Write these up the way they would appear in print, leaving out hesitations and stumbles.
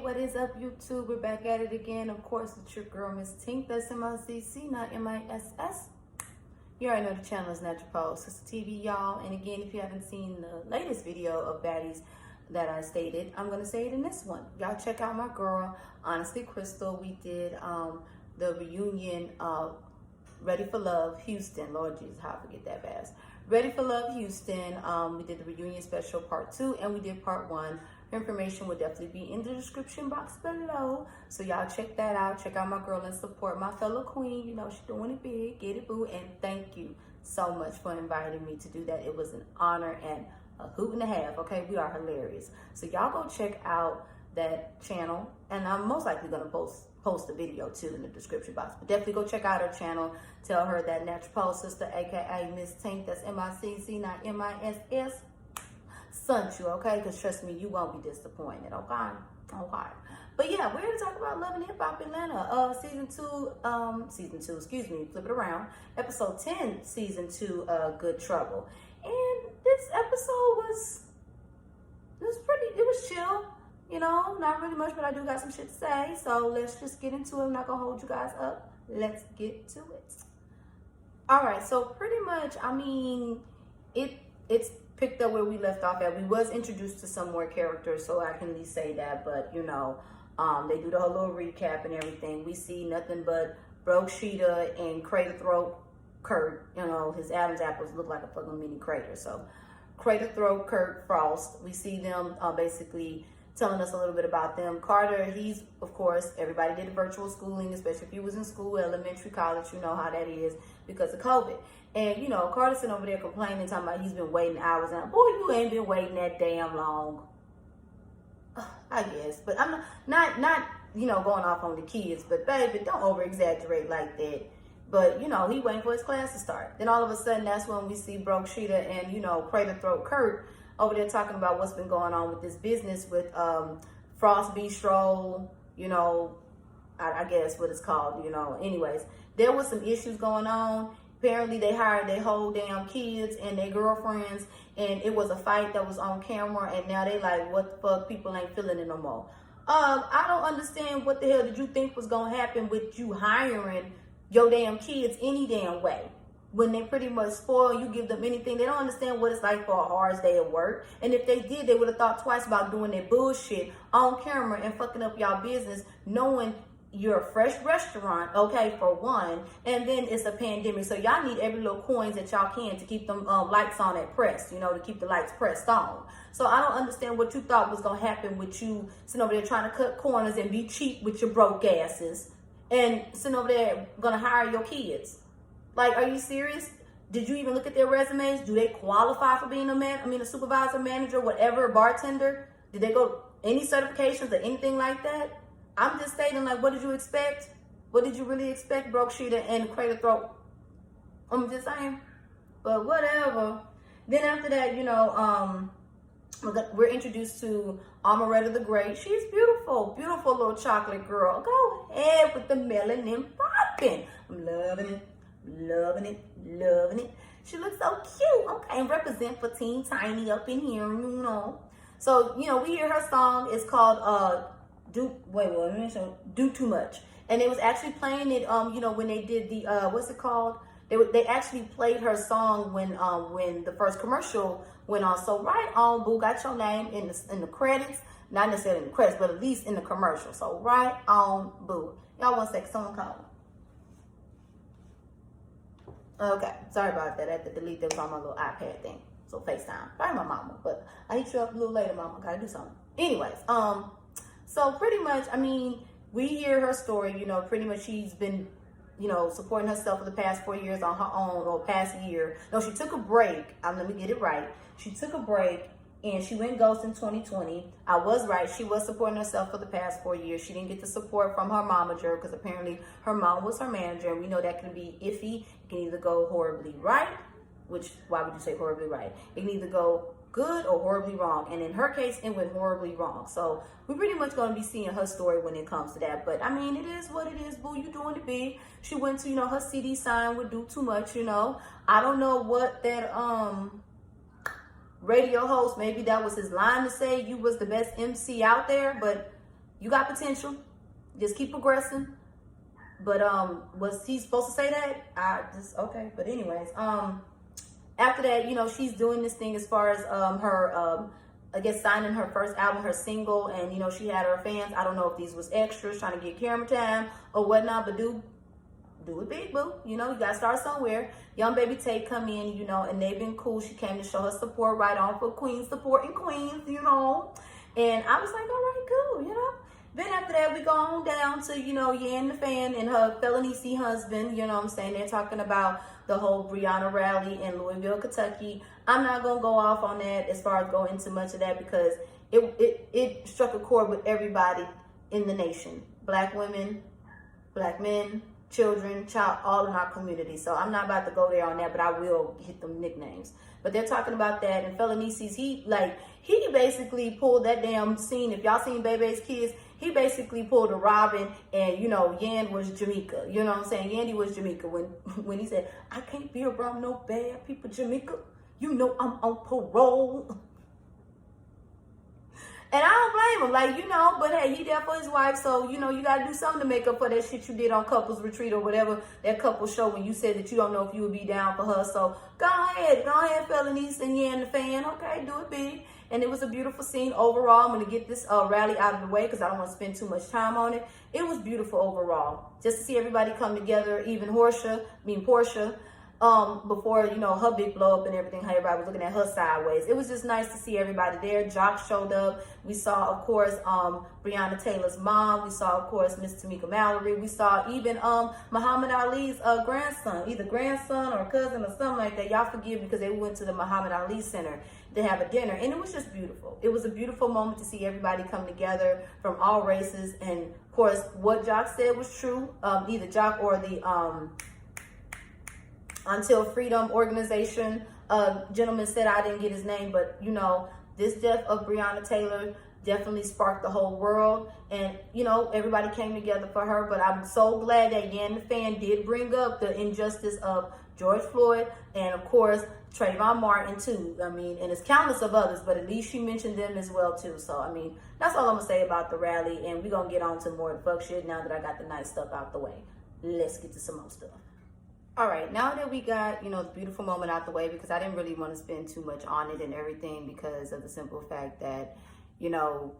what is up, YouTube? We're back at it again. Of course, it's your girl, Miss Tink. That's M-I-C-C, not M-I-S-S. You already know the channel is Natural Pose. It's TV, y'all. And again, if you haven't seen the latest video of baddies that I stated, I'm going to say it in this one. Y'all check out my girl, Honestly Crystal. We did the reunion of Ready for Love Houston. Lord Jesus, how I forget that fast. Ready for Love Houston. We did the reunion special part 2, and we did part 1. Information will definitely be in the description box below, so y'all check that out. Check out my girl and support my fellow queen. You know, she's doing it big. Get it, boo. And thank you so much for inviting me to do that. It was an honor and a hoot and a half. Okay, we are hilarious. So y'all go check out that channel, and I'm most likely gonna post the video too in the description box. But definitely go check out her channel. Tell her that Natural Pose sister, aka Miss Tink, that's M-I-C-C, not M-I-S-S, sent you, okay? Because trust me, you won't be disappointed, okay? Okay. But yeah, we're here to talk about Love and Hip Hop Atlanta, season 2, excuse me, flip it around, episode 10, season 2, Good Trouble. And this episode was chill, you know, not really much, but I do got some shit to say. So let's just get into it. I'm not gonna hold you guys up. Let's get to it. All right, so pretty much, I mean, it's picked up where we left off at. We was introduced to some more characters, so I can at least say that. But you know, they do the whole little recap and everything. We see nothing but Broke Sheeta and Crater Throat Kurt. You know, his Adam's apples look like a fucking mini crater. So Crater Throat Kurt Frost. We see them basically telling us a little bit about them. Carter, he's, of course, everybody did virtual schooling, especially if you was in school, elementary, college, you know how that is because of COVID. And, you know, Carter's sitting over there complaining, talking about he's been waiting hours. And, boy, you ain't been waiting that damn long. I guess. But I'm not, you know, going off on the kids. But, baby, don't over-exaggerate like that. But, you know, he waiting for his class to start. Then all of a sudden, that's when we see Broke Sheeta and, you know, Crater Throat Kurt over there talking about what's been going on with this business with Frost Bistro, you know, I guess what it's called, you know. Anyways, there was some issues going on. Apparently, they hired their whole damn kids and their girlfriends, and it was a fight that was on camera, and now they like, what the fuck, people ain't feeling it no more. I don't understand what the hell did you think was going to happen with you hiring your damn kids any damn way. When they pretty much spoil, you give them anything. They don't understand what it's like for a hard day at work. And if they did, they would have thought twice about doing their bullshit on camera and fucking up y'all business, knowing you're a fresh restaurant, okay, for one, and then it's a pandemic. So y'all need every little coins that y'all can to keep them lights on at press, you know, to keep the lights pressed on. So I don't understand what you thought was going to happen with you sitting over there trying to cut corners and be cheap with your broke asses and sitting over there going to hire your kids. Like, are you serious? Did you even look at their resumes? Do they qualify for being a supervisor, manager, whatever, bartender? Did they go any certifications or anything like that? I'm just stating, like, what did you expect? What did you really expect, Broke Sheeta and Crater Throat? I'm just saying. But whatever. Then after that, you know, we're introduced to Amaretta the Great. She's beautiful, beautiful little chocolate girl. Go ahead with the melanin popping. I'm loving it. Loving it, loving it. She looks so cute. Okay, and represent for Teen Tiny up in here, you know. So, you know, we hear her song. It's called Do Too Much. And they was actually playing it, you know, when they did the what's it called? They actually played her song when the first commercial went on. So right on, boo, got your name in the credits. Not necessarily in the credits, but at least in the commercial. So right on, boo. Y'all one second, someone call. Okay, sorry about that. I had to delete that on my little iPad thing. So FaceTime. Probably my mama, but I hit you up a little later, mama. Gotta do something. Anyways, so pretty much, I mean, we hear her story, you know, pretty much she's been, you know, supporting herself for the past 4 years on her own, or past year. No, she took a break. Let me get it right. She took a break and she went ghost in 2020. I was right. She was supporting herself for the past 4 years. She didn't get the support from her momager because apparently her mom was her manager. And we know that can be iffy. It can either go horribly right, which, why would you say horribly right? It can either go good or horribly wrong. And in her case, it went horribly wrong. So we're pretty much going to be seeing her story when it comes to that. But I mean, it is what it is, boo. You doing it big. She went to, you know, her CD sign would do too much, you know. I don't know what that, radio host, maybe that was his line to say you was the best MC out there, but you got potential. Just keep progressing. But was he supposed to say that? Okay. But anyways, after that, you know, she's doing this thing as far as her I guess signing her first album, her single, and you know, she had her fans. I don't know if these was extras trying to get camera time or whatnot, but do it big, boo. You know, you gotta start somewhere. Young Baby Tate come in, you know, and they've been cool. She came to show her support right on for Queens, supporting Queens, you know. And I was like, all right, cool, you know. Then after that, we go on down to, you know, Yan the Fan and her felony husband, you know what I'm saying? They're talking about the whole Breonna rally in Louisville, Kentucky. I'm not going to go off on that as far as go into much of that because it struck a chord with everybody in the nation. Black women, black men, children, child, all in our community. So I'm not about to go there on that, but I will hit them nicknames. But they're talking about that. And Felonices, he basically pulled that damn scene. If y'all seen Bebe's Kids, he basically pulled a Robin, and you know, Yan was Jamaica. You know what I'm saying? Yandy was Jamaica when he said, I can't be around no bad people, Jamaica. You know I'm on parole. And I don't blame him, like, you know, but hey, he there for his wife, so, you know, you got to do something to make up for that shit you did on Couples Retreat or whatever, that couple show when you said that you don't know if you would be down for her. So go ahead, Felonice and Yan the Fan, okay, do it big. And it was a beautiful scene overall. I'm going to get this rally out of the way because I don't want to spend too much time on it. It was beautiful overall. Just to see everybody come together, even Portia, before, you know, her big blow up and everything, how everybody was looking at her sideways. It was just nice to see everybody there. Jock showed up. We saw, of course, Breonna Taylor's mom. We saw, of course, Miss Tamika Mallory. We saw even Muhammad Ali's grandson, either grandson or cousin or something like that. Y'all forgive me because they went to the Muhammad Ali Center to have a dinner, and it was just beautiful. It was a beautiful moment to see everybody come together from all races. And of course, what Jock said was true. Either Jock or the Until Freedom organization gentleman said, I didn't get his name, but you know, this death of Breonna Taylor definitely sparked the whole world, and you know, everybody came together for her. But I'm so glad that Yan the Fan did bring up the injustice of George Floyd and of course Trayvon Martin too. I mean, and it's countless of others, but at least she mentioned them as well too. So I mean, that's all I'm gonna say about the rally, and we're gonna get on to more of the fuck shit now that I got the nice stuff out the way. Let's get to some more stuff. All right, now that we got, you know, the beautiful moment out the way, because I didn't really want to spend too much on it and everything because of the simple fact that, you know,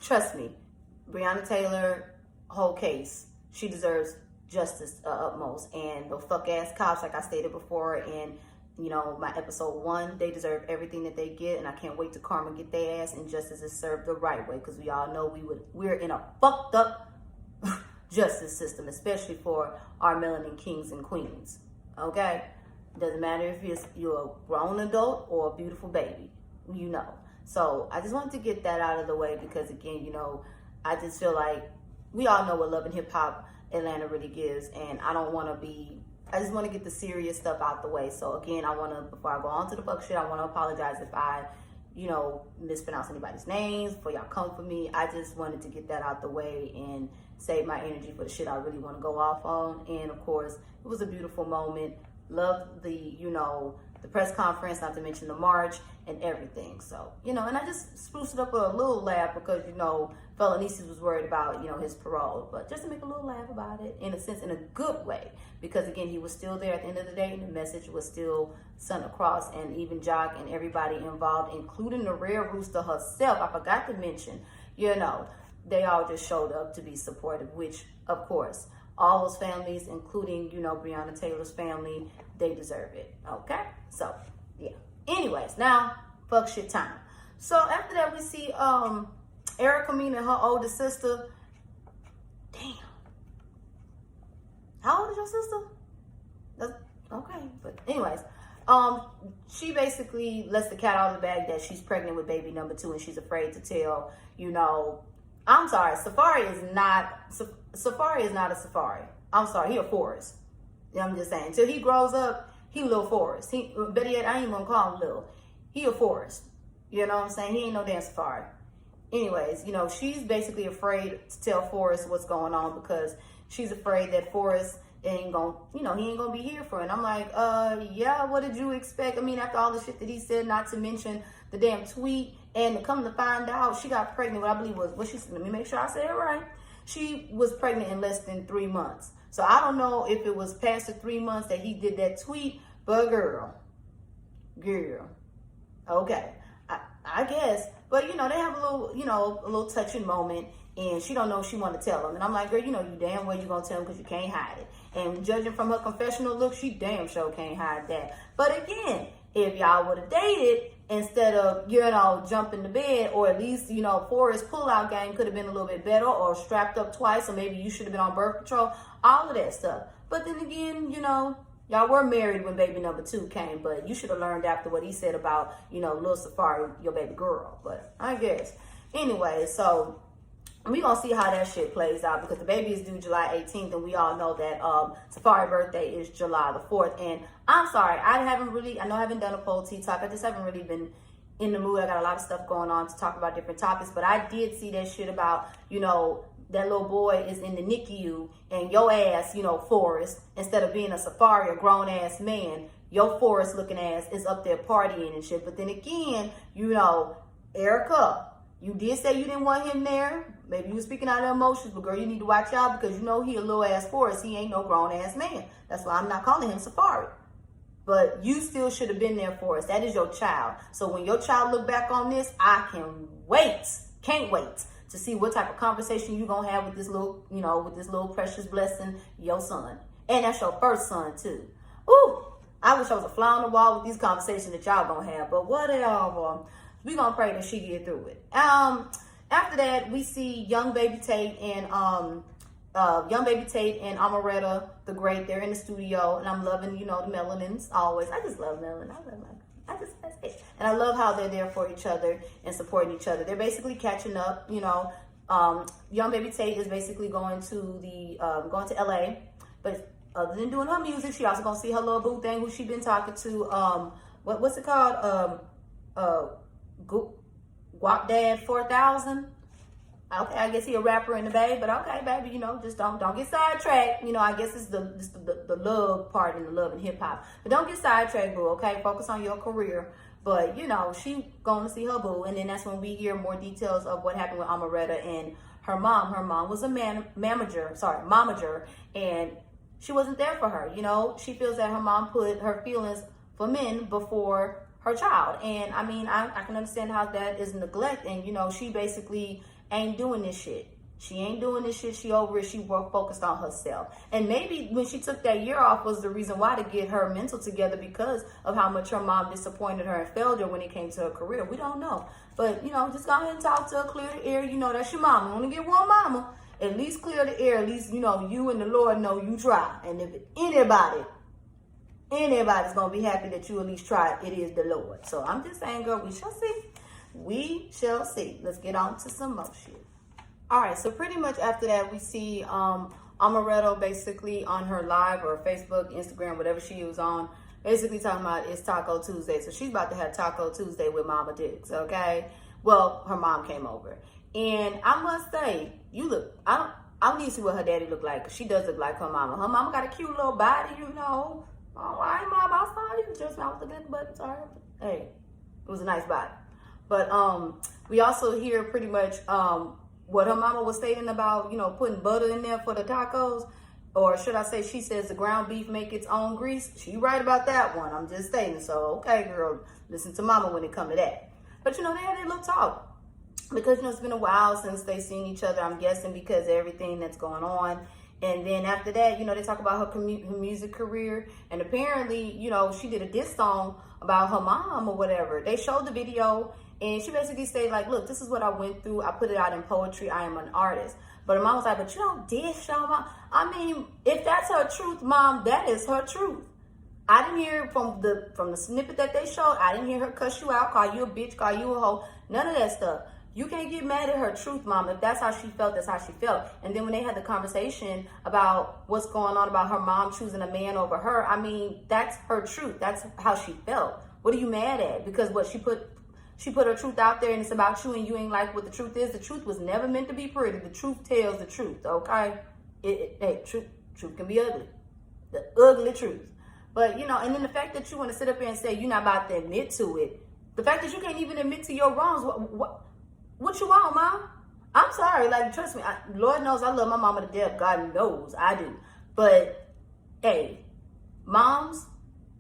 trust me, Breonna Taylor, whole case, she deserves justice utmost. And the fuck ass cops, like I stated before in, you know, my episode 1, they deserve everything that they get, and I can't wait to karma get their ass and justice is served the right way, because we all know we're in a fucked up justice system, especially for our melanin kings and queens. Okay, doesn't matter if you're a grown adult or a beautiful baby, you know. So I just wanted to get that out of the way because, again, you know, I just feel like we all know what Love and Hip Hop Atlanta really gives, and I just want to get the serious stuff out the way. So again, before I go on to the fuck shit, I want to apologize if I, you know, mispronounce anybody's names, before y'all come for me. I just wanted to get that out the way and save my energy for the shit I really want to go off on. And of course, it was a beautiful moment. Loved the, you know, the press conference, not to mention the march and everything. So, you know, and I just spruced it up with a little laugh because, you know, Felonices was worried about, you know, his parole, but just to make a little laugh about it, in a sense, in a good way, because again, he was still there at the end of the day, and the message was still sent across. And even Jock and everybody involved, including the Rare Rooster herself, I forgot to mention, you know, they all just showed up to be supportive, which, of course, all those families, including, you know, Breonna Taylor's family, they deserve it. Okay? So, yeah. Anyways, now, fuck shit time. So, after that, we see Erica Mena and her older sister. Damn. How old is your sister? Okay. But, anyways, she basically lets the cat out of the bag that she's pregnant with baby number 2, and she's afraid to tell, you know, I'm sorry, Safari is not a Safari. I'm sorry, he a Forrest. You know, I'm just saying. Until he grows up, he Lil Forrest. Better yet, I ain't gonna call him Lil. He a Forrest. You know what I'm saying? He ain't no damn Safari. Anyways, you know, she's basically afraid to tell Forrest what's going on because she's afraid that Forrest ain't gonna, you know, he ain't gonna be here for her. And I'm like, yeah, what did you expect? I mean, after all the shit that he said, not to mention the damn tweet And to come to find out, she got pregnant, what I believe was, let me make sure I said it right. She was pregnant in less than 3 months. So I don't know if it was past the 3 months that he did that tweet, but girl, okay, I guess. But, they have a little touching moment, and she don't know if she want to tell him. And I'm like, girl, you damn well you going to tell him because you can't hide it. And judging from her confessional look, she damn sure can't hide that. But again, if y'all would have dated instead of, jumping the bed, or at least, Forrest's pullout game could have been a little bit better, or strapped up twice, or maybe you should have been on birth control, all of that stuff. But then again, y'all were married when baby number 2 came, but you should have learned after what he said about, Lil Safari, your baby girl. But I guess. Anyway, so we gonna see how that shit plays out, because the baby is due July 18th, and we all know that Safari birthday is July the 4th. And I'm sorry, I know I haven't done a poll tea talk. I just haven't really been in the mood. I got a lot of stuff going on to talk about different topics, but I did see that shit about, that little boy is in the NICU, and your ass, Forrest, instead of being a Safari, a grown-ass man, your Forrest-looking ass is up there partying and shit. But then again, Erica, you did say you didn't want him there. Maybe you were speaking out of emotions, but girl, you need to watch out, because he a little-ass Forrest. He ain't no grown-ass man. That's why I'm not calling him Safari. But you still should have been there for us. That is your child. So when your child look back on this, I can't wait to see what type of conversation you're going to have with this little precious blessing, your son. And that's your first son, too. Ooh, I wish I was a fly on the wall with these conversations that y'all going to have. But whatever. We going to pray that she get through it. After that, we see Young Baby Tate and Amaretta the Great. They're in the studio, and I'm loving, the melanins always. I just love melanin. That's it. And I love how they're there for each other and supporting each other. They're basically catching up. Young Baby Tate is basically going to LA, but other than doing her music, she also gonna see her little boo thing, who she been talking to. What's it called? Guap Dad 4000. Okay, I guess he a rapper in the Bay, but okay, baby, just don't get sidetracked. I guess it's the love part in the love and hip hop. But don't get sidetracked, boo, okay? Focus on your career. But, she going to see her boo, and then that's when we hear more details of what happened with Amaretta and her mom. Her mom was a momager, and she wasn't there for her. She feels that her mom put her feelings for men before her child. And, I mean, I can understand how that is neglect, and, she basically ain't doing this shit. She ain't doing this shit. She over it. She focused on herself. And maybe when she took that year off was the reason why, to get her mental together, because of how much her mom disappointed her and failed her when it came to her career. We don't know. But, just go ahead and talk to her, clear the air. That's your mama. You only get one mama. At least clear the air. At least, you and the Lord know you try. And if anybody's going to be happy that you at least tried, it is the Lord. So I'm just saying, girl, we shall see. We shall see. Let's get on to some more shit. All right, so pretty much after that, we see Amaretta basically on her live, or Facebook, Instagram, whatever she was on, basically talking about it's Taco Tuesday. So she's about to have Taco Tuesday with Mama Dix, okay? Well, her mom came over. And I must say, I need to see what her daddy look like, because she does look like her mama. Her mama got a cute little body, All right, Mom, I'm sorry. I was looking at the button, sorry. Hey, it was a nice body. But we also hear pretty much what her mama was stating about, putting butter in there for the tacos. Or should I say, she says the ground beef make its own grease. She right about that one. I'm just stating. So, okay, girl, listen to mama when it come to that. But, they had their little talk. Because, it's been a while since they seen each other, I'm guessing, because of everything that's going on. And then after that, they talk about her music career. And apparently, she did a diss song about her mom or whatever. They showed the video. And she basically said, like, look, this is what I went through. I put it out in poetry. I am an artist. But her mom was like, but you don't diss your mom. I mean, if that's her truth, Mom, that is her truth. I didn't hear from the snippet that they showed. I didn't hear her cuss you out, call you a bitch, call you a hoe. None of that stuff. You can't get mad at her truth, Mom. If that's how she felt, that's how she felt. And then when they had the conversation about what's going on about her mom choosing a man over her, I mean, that's her truth. That's how she felt. What are you mad at? Because what she put her truth out there, and it's about you, and you ain't like what the truth is. The truth was never meant to be pretty. The truth tells the truth, okay? Hey, truth can be ugly. The ugly truth. But, and then the fact that you want to sit up here and say you're not about to admit to it, The fact that you can't even admit to your wrongs, what you want, Mom? I'm sorry, like, trust me, Lord knows I love my mama to death. God knows I do. But, hey, moms,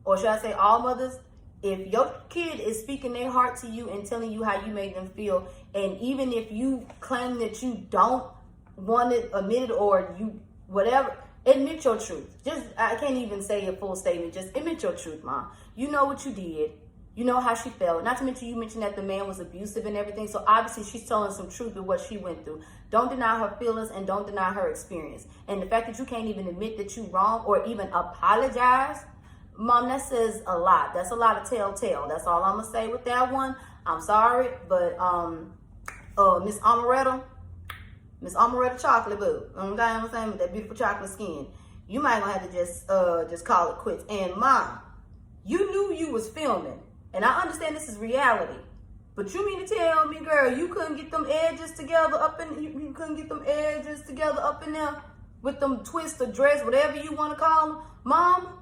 or should I say all mothers, if your kid is speaking their heart to you and telling you how you made them feel, and even if you claim that you don't want it admitted or you whatever, admit your truth. I can't even say a full statement. Just admit your truth, Mom. You know what you did. You know how she felt. Not to mention, you mentioned that the man was abusive and everything. So obviously she's telling some truth of what she went through. Don't deny her feelings and don't deny her experience. And the fact that you can't even admit that you're wrong or even apologize, Mom, that says a lot. That's a lot of telltale. That's all I'm gonna say with that one. I'm sorry, but Miss Amaretta chocolate boo. You know what I'm saying? With that beautiful chocolate skin. You might gonna have to just call it quits. And Mom, you knew you was filming. And I understand this is reality. But you mean to tell me, girl, you couldn't get them edges together up in you couldn't get them edges together up in there with them twists or dress, whatever you want to call them? Mom,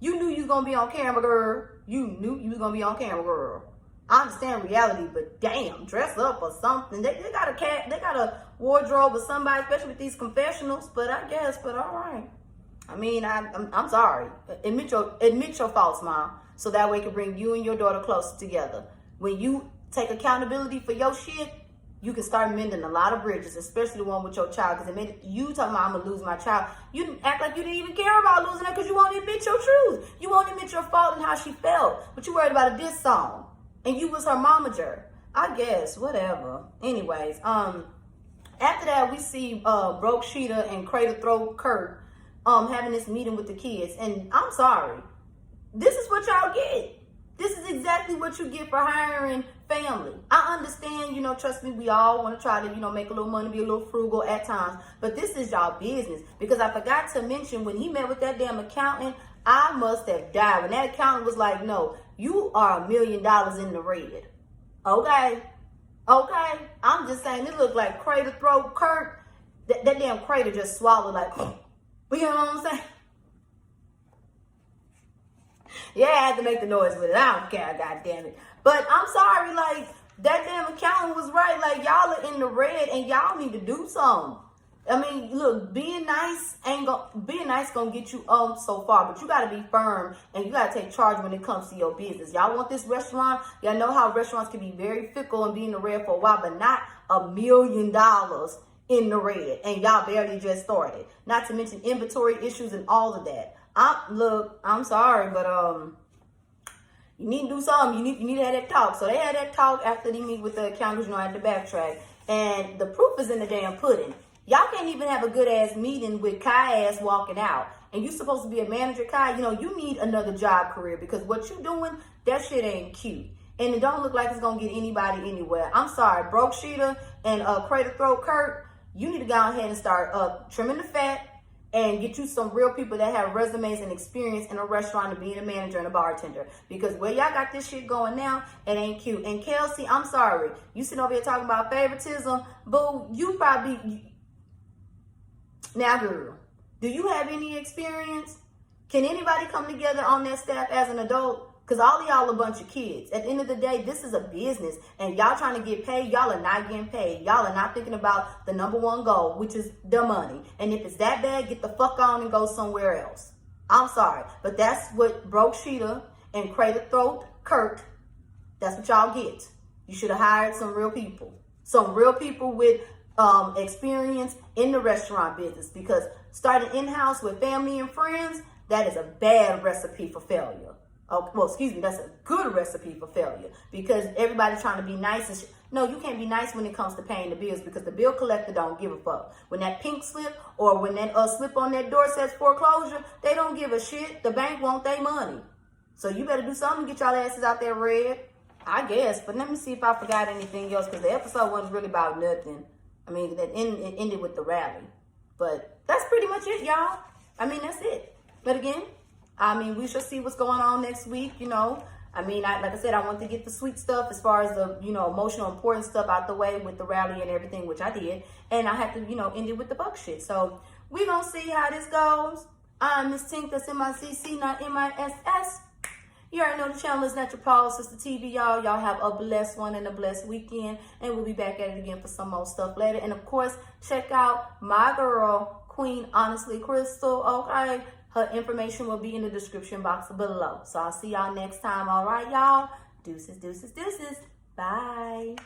you knew you was gonna be on camera, girl. You knew you was gonna be on camera, girl. I understand reality, but damn, dress up or something. They got a wardrobe or somebody, especially with these confessionals. But I guess, but all right. I mean, I'm sorry. Admit your faults, Mom, so that way it can bring you and your daughter closer together. When you take accountability for your shit, you can start mending a lot of bridges, especially the one with your child. Because it made you talking about, I'm going to lose my child. You didn't act like you didn't even care about losing her because you won't admit your truth. You won't admit your fault and how she felt. But you worried about a diss song. And you was her momager. I guess, whatever. Anyways, after that, we see Broke Sheeta and Cradle Throat Kurt having this meeting with the kids. And I'm sorry. This is what y'all get. This is exactly what you get for hiring family. I understand, trust me, we all want to try to, make a little money, be a little frugal at times. But this is y'all business. Because I forgot to mention, when he met with that damn accountant, I must have died. When that accountant was like, no, you are $1 million in the red. Okay? I'm just saying, it looked like Crater Throat Kurt. That damn crater just swallowed like, you know what I'm saying? Yeah, I had to make the noise with it. I don't care, God damn it. But I'm sorry, like, that damn accountant was right. Like, y'all are in the red and y'all need to do something. I mean, look, being nice gonna get you so far, but you gotta be firm and you gotta take charge when it comes to your business. Y'all want this restaurant? Y'all know how restaurants can be very fickle and be in the red for a while, but not $1 million in the red, and y'all barely just started. Not to mention inventory issues and all of that. I'm sorry, but you need to do something. You need to have that talk. So they had that talk after they meet with the accountants, I had to backtrack. And the proof is in the damn pudding. Y'all can't even have a good ass meeting with Kai ass walking out. And you supposed to be a manager, Kai. You need another job career because what you doing, that shit ain't cute. And it don't look like it's gonna get anybody anywhere. I'm sorry, Broke Sheeta and Crater Throat Kurt, you need to go ahead and start trimming the fat and get you some real people that have resumes and experience in a restaurant and being a manager and a bartender. Because where y'all got this shit going now, it ain't cute. And Kelsey, I'm sorry. You sitting over here talking about favoritism, but you probably... Now, girl, do you have any experience? Can anybody come together on that staff as an adult? Because all of y'all a bunch of kids. At the end of the day, this is a business. And y'all trying to get paid, y'all are not getting paid. Y'all are not thinking about the number one goal, which is the money. And if it's that bad, get the fuck on and go somewhere else. I'm sorry. But that's what Broke Sheeta and Crater Throat Kurt, that's what y'all get. You should have hired some real people. Some real people with experience in the restaurant business. Because starting in-house with family and friends, that is a bad recipe for failure. Oh, well, excuse me, that's a good recipe for failure because everybody's trying to be nice and No, you can't be nice when it comes to paying the bills because the bill collector don't give a fuck. When that pink slip or when that slip on that door says foreclosure, they don't give a shit. The bank want their money. So you better do something to get y'all asses out there red, I guess. But let me see if I forgot anything else because the episode wasn't really about nothing. I mean, it ended with the rally. But that's pretty much it, y'all. I mean, that's it. But again, we shall see what's going on next week, like I said, I want to get the sweet stuff as far as the, emotional important stuff out the way with the rally and everything, which I did. And I had to, end it with the buck shit. So we're going to see how this goes. I'm Miss Tink, that's M-I-C-C, not M-I-S-S. You already know the channel is Not Your Paul, Sister TV, y'all. Y'all have a blessed one and a blessed weekend. And we'll be back at it again for some more stuff later. And of course, check out my girl, Queen Honestly Crystal, okay? Her information will be in the description box below. So I'll see y'all next time. All right, y'all? Deuces, deuces, deuces. Bye.